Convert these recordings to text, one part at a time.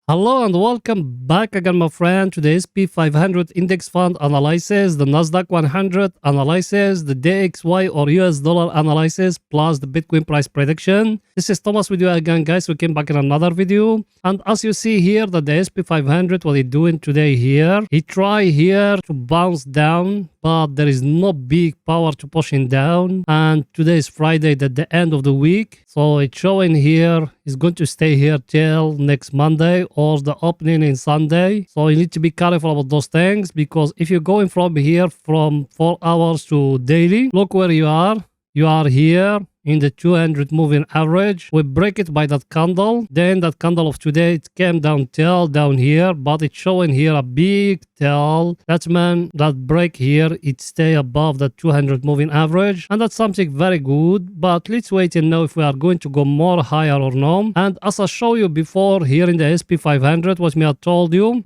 Hello and welcome back again, my friend, to the SP 500 index fund analysis, the Nasdaq 100 analysis, the DXY or US dollar analysis, plus the Bitcoin price prediction. This is Thomas with you again, guys. We came back in another video. And as you see here, that the SP 500, what it's doing today here, he tried here to bounce down, but there is no big power to push him down. And today is Friday, at the end of the week. So it's showing here, it's going to stay here till next Monday or the opening in Sunday. So you need to be careful about those things, because if you're going from here from 4 hours to daily, look where you are. You are here in the 200 moving average. We break it by that candle. Then that candle of today, it came down till down here, but it's showing here a big tail. That means that break here, it stay above the 200 moving average. And that's something very good. But let's wait and know if we are going to go more higher or no. And as I showed you before here in the SP 500, what I told you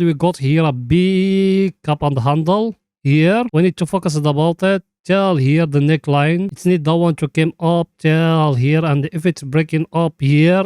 we got here a big cup and handle. Here, we need to focus about it. Till here, the neckline, it's need that one to come up till here, and if it's breaking up here,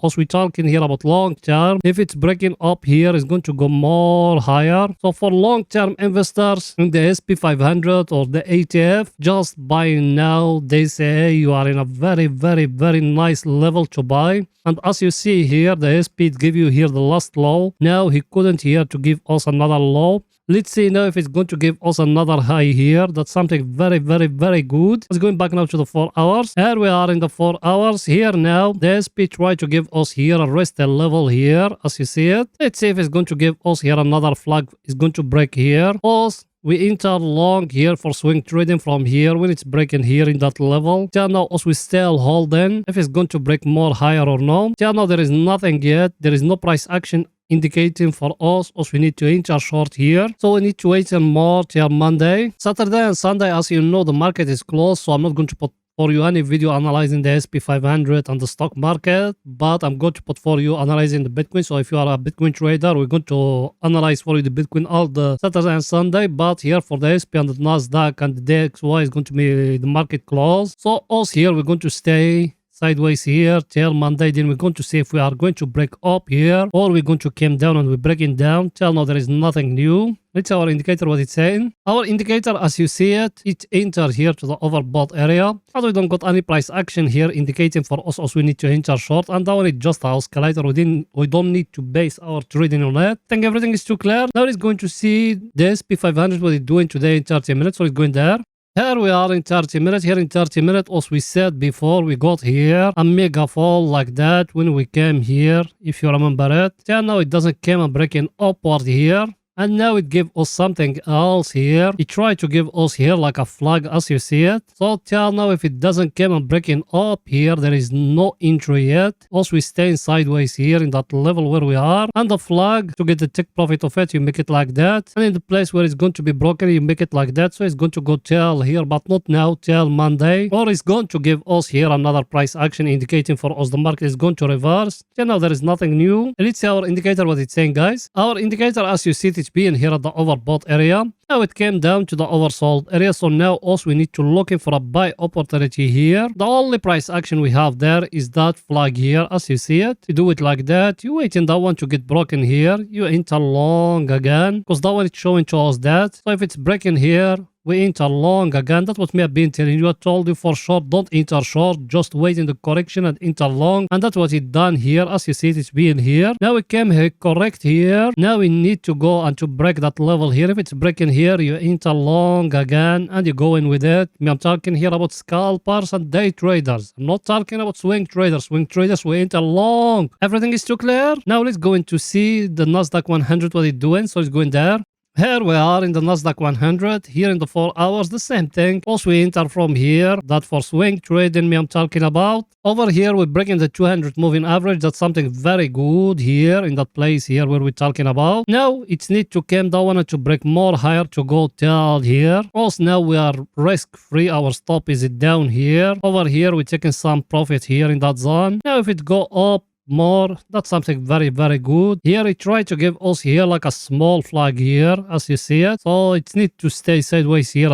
as we talking here about long term, if it's breaking up here, it's going to go more higher. So for long term investors in the SP 500 or the ETF, just buy now. They say you are in a very, very, very nice level to buy. And as you see here, the SP give you here the last low. Now he couldn't here to give us another low. Let's see now if it's going to give us another high here. That's something very, very, very good. Let's going back now to the 4 hours. Here we are in the 4 hours. Here now, the SP try to give us here a resistance level here, as you see it. Let's see if it's going to give us here another flag. It's going to break here. Also, we enter long here for swing trading from here when it's breaking here in that level. Till now, as we still holding, if it's going to break more higher or no. Till now, there is nothing yet. There is no price action indicating for us, as we need to enter short here. So we need to wait and more till Monday. Saturday and Sunday, as you know, the market is closed, so I'm not going to put for you any video analyzing the SP 500 and the stock market, but I'm going to put for you analyzing the Bitcoin. So if you are a Bitcoin trader, we're going to analyze for you the Bitcoin all the Saturday and Sunday. But here for the SP and the Nasdaq and the DXY is going to be the market close. So us here, we're going to stay sideways here till Monday. Then we're going to see if we are going to break up here or we're going to come down, and we're breaking down. Till now there is nothing new. Let's see our indicator, what it's saying. Our indicator, as you see it, it entered here to the overbought area. But we don't got any price action here indicating for us as we need to enter short. And that one is just our escalator. We don't need to base our trading on it. I think everything is too clear. Now it's going to see the SP 500, what it's doing today in 30 minutes. So it's going there. Here we are in 30 minutes. Here in 30 minutes, as we said before, we got here a mega fall like that when we came here, if you remember it. Yeah, now it doesn't come and breaking upward here. And now it gave us something else here. It tried to give us here like a flag, as you see it. So till now, if it doesn't come and breaking up here, there is no entry yet. Also, we stay sideways here in that level where we are. And the flag, to get the take profit of it, you make it like that. And in the place where it's going to be broken, you make it like that. So it's going to go till here, but not now, till Monday. Or it's going to give us here another price action indicating for us the market is going to reverse. Till now, there is nothing new. And let's see our indicator, what it's saying, guys. Our indicator, as you see it, being here at the overbought area. Now it came down to the oversold area. So now also we need to looking for a buy opportunity here. The only price action we have there is that flag here, as you see it. You do it like that. You wait in that one to get broken here. You enter long again, because that one is showing to us that. So if it's breaking here, we enter long again. That's what me have been telling you. I told you for short, don't enter short. Just wait in the correction and enter long. And that's what it done here. As you see, it's being here. Now we came here, correct here. Now we need to go and to break that level here. If it's breaking here, you enter long again and you go in with it. I'm talking here about scalpers and day traders. I'm not talking about swing traders. Swing traders, we enter long. Everything is too clear. Now let's go in to see the Nasdaq 100, what it's doing. So it's going there. Here we are in the Nasdaq 100, here in the 4 hours, the same thing. Also we enter from here, that for swing trading I'm talking about. Over here we're breaking the 200 moving average. That's something very good here in that place here where we're talking about. Now it's need to come down and to break more higher to go till here. Also now we are risk free. Our stop is down here. Over here we're taking some profit here in that zone. Now if it go up more. That's something very, very good. Here it tried to give us here like a small flag here, as you see it. So it needs to stay sideways here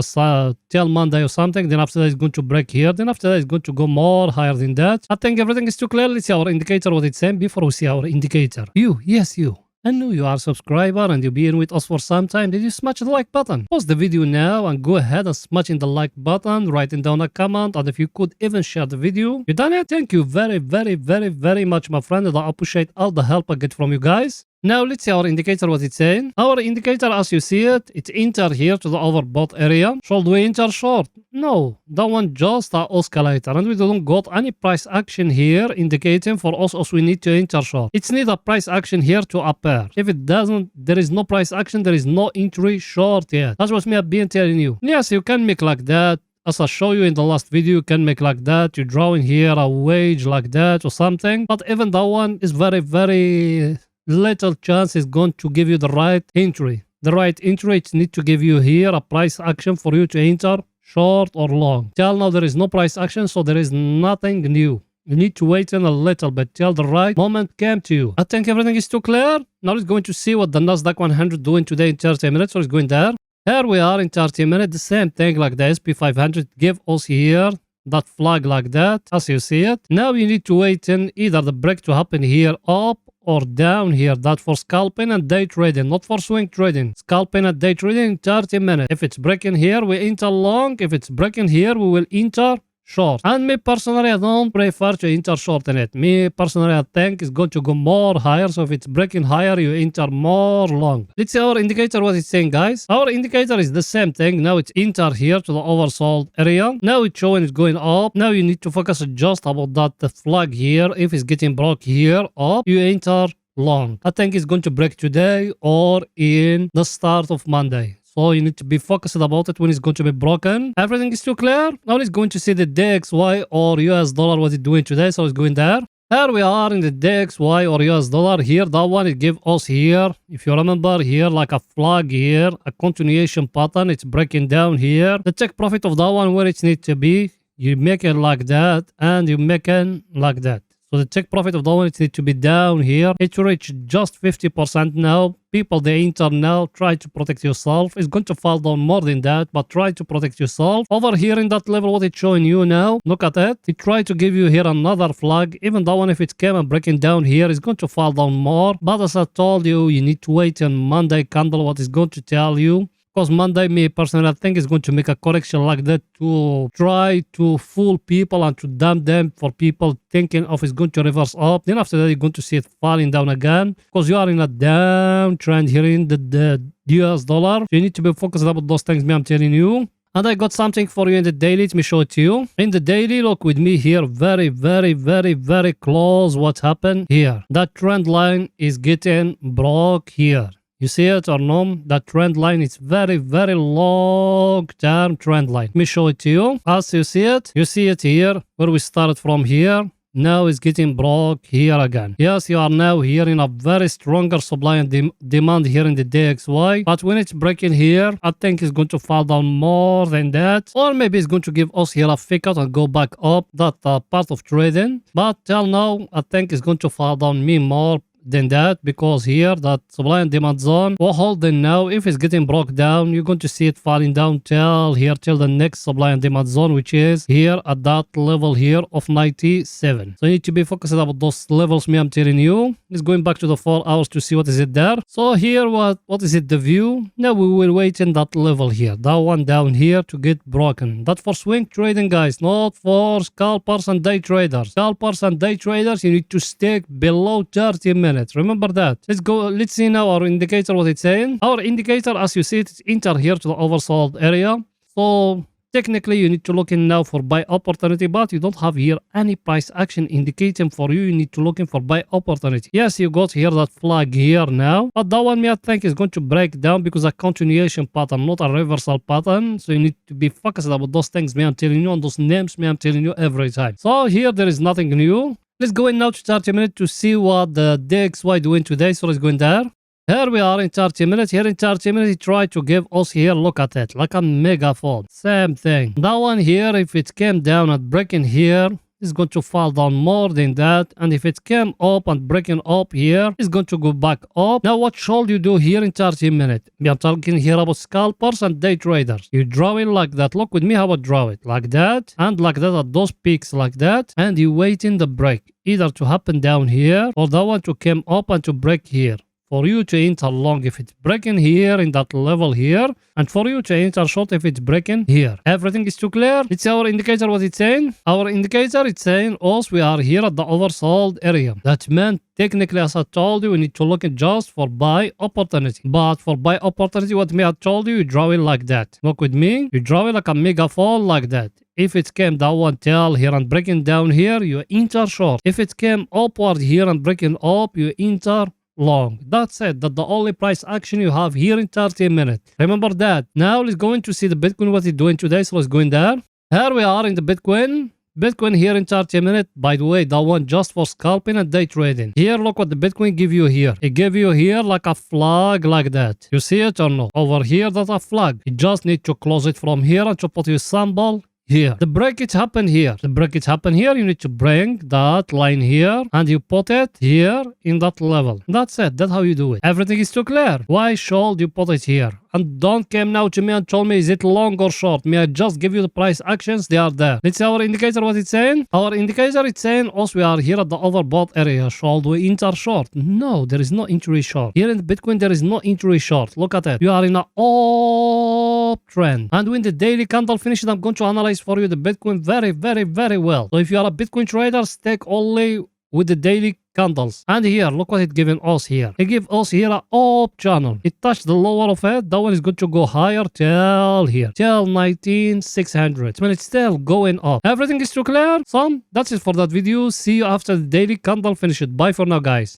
till Monday or something. Then after that it's going to break here. Then after that it's going to go more higher than that. I think everything is too clear. Let's see our indicator, what it's saying before we see our indicator. Yes, you. I know you are a subscriber and you've been with us for some time. Did you smash the like button? Pause the video now and go ahead and smash in the like button, writing down a comment, and if you could even share the video. You done it? Thank you very, very, very, very much, my friend, and I appreciate all the help I get from you guys. Now let's see our indicator, what it's saying. Our indicator, as you see it, it's enter here to the overbought area. Should we enter short? No, that one just an oscillator, and we don't got any price action here indicating for us as we need to enter short. It's need a price action here to appear. If it doesn't, there is no price action, there is no entry short yet. That's what me have been telling you. Yes, you can make like that. As I show you in the last video, you can make like that. You draw in here a wage like that or something. But even that one is very, very little chance is going to give you the right entry. The right entry, it needs to give you here a price action for you to enter short or long. Till now there is no price action, so there is nothing new. You need to wait in a little bit till the right moment came to you. I think everything is too clear. Now let's going to see what the Nasdaq 100 doing today in 30 minutes. So it's going there. Here we are in 30 minutes. The same thing like the SP 500 give us here that flag like that, as you see it. Now you need to wait in either the break to happen here up or down here. That for scalping and day trading, not for swing trading. Scalping and day trading in 30 minutes. If it's breaking here, we enter long. If it's breaking here, we will enter short. And me personally, I don't prefer to enter short in it. Me personally, I think it's going to go more higher. So if it's breaking higher, you enter more long. Let's see our indicator, what it's saying, guys. Our indicator is the same thing. Now it's enter here to the oversold area. Now it's showing it's going up. Now you need to focus just about that the flag here. If it's getting broke here up, you enter long. I think it's going to break today or in the start of Monday. So you need to be focused about it when it's going to be broken. Everything is too clear. Now it's going to see the DXY or US dollar, what it's doing today. So it's going there. Here we are in the DXY or US dollar. Here, that one, it gives us here, if you remember here, like a flag here, a continuation pattern. It's breaking down here. The take profit of that one where it needs to be. You make it like that and you make it like that. So the take profit of that one, it needs to be down here. It reached just 50% now. People, they enter now, try to protect yourself. It's going to fall down more than that, but try to protect yourself. Over here in that level, what it's showing you now, look at it. It tried to give you here another flag. Even that one, if it came and breaking down here, it's going to fall down more. But as I told you, you need to wait on Monday candle, what is going to tell you. Because Monday, me personally, I think is going to make a correction like that to try to fool people and to damn them for people thinking of it's going to reverse up. Then after that, you're going to see it falling down again because you are in a downtrend here in the US dollar. So you need to be focused about those things, me, I'm telling you. And I got something for you in the daily. Let me show it to you. In the daily, look with me here. Very, very, very, very close. What happened here? That trend line is getting broke here. You see it or no? That trend line is very, very long-term trend line. Let me show it to you. As you see it here, where we started from here. Now it's getting broke here again. Yes, you are now here in a very stronger supply and demand here in the DXY. But when it's breaking here, I think it's going to fall down more than that. Or maybe it's going to give us here a fake out and go back up. That part of trading. But till now, I think it's going to fall down me more than that, because here that supply and demand zone will hold in now. If it's getting broke down, you're going to see it falling down till here, till the next supply and demand zone, which is here at that level here of 97. So you need to be focused about those levels, me, I'm telling you. It's going back to the 4 hours to see what is it there. So here, what is it, the view? Now we will wait in that level here, that one down here to get broken. That's for swing trading, guys, not for scalpers and day traders. Scalpers and day traders, you need to stick below 30 minutes. Remember that. Let's go. Let's see now our indicator, what it's saying. Our indicator, as you see it, is enter here to the oversold area. So technically you need to look in now for buy opportunity, but you don't have here any price action indicating for you. You need to look in for buy opportunity. Yes, you got here that flag here now, but that one, me, I think is going to break down because a continuation pattern, not a reversal pattern. So you need to be focused about those things, me, I'm telling you, on those names, me, I'm telling you every time. So here there is nothing new. Let's go in now to 30 minutes to see what the DXY doing today. So let's go in there. Here we are in 30 minutes. Here in 30 minutes, he tried to give us here, look at it, like a mega fall. Same thing. That one here, if it came down at breaking here, it's going to fall down more than that. And if it came up and breaking up here, it's going to go back up. Now what should you do here in 30 minutes? I'm talking here about scalpers and day traders. You draw it like that. Look with me how I draw it. Like that and like that at those peaks like that. And you wait in the break either to happen down here or that one to come up and to break here. For you to enter long if it's breaking here in that level here, and for you to enter short if it's breaking here. Everything is too clear. It's our indicator what it's saying. Our indicator it's saying also we are here at the oversold area. That meant technically as I told you we need to look at just for buy opportunity. But for buy opportunity what me I told you, you draw it like that. Look with me. You draw it like a mega fall like that. If it came down one tail here and breaking down here, you enter short. If it came upward here and breaking up, you enter long. That's it. That's the only price action you have here in 30 minutes. Remember that. Now let's go into see the Bitcoin what it's doing today. So let's go in there. Here we are in the Bitcoin. Bitcoin here in 30 minutes. By the way, that one just for scalping and day trading. Here, look what the Bitcoin give you here. It give you here like a flag like that. You see it or no? Over here, that's a flag. You just need to close it from here and to put your symbol here. The breakage happened here. The breakage happened here. You need to bring that line here and you put it here in that level. That's it. That's how you do it. Everything is too clear. Why should you put it here? And don't come now to me and tell me is it long or short. May I just give you the price actions? They are there. Let's see our indicator what it's saying. Our indicator it's saying also we are here at the overbought area. Should we enter short? No, there is no entry short. Here in the Bitcoin there is no entry short. Look at it. You are in a uptrend. And when the daily candle finishes, I'm going to analyze for you the Bitcoin very well. So if you are a Bitcoin trader, stick only with the daily candles. And here, look what it giving us here. It give us here a up channel. It touched the lower of it. That one is going to go higher till here. Till 19,600. When it's still going up. Everything is too clear? So, that's it for that video. See you after the daily candle finished. Bye for now, guys.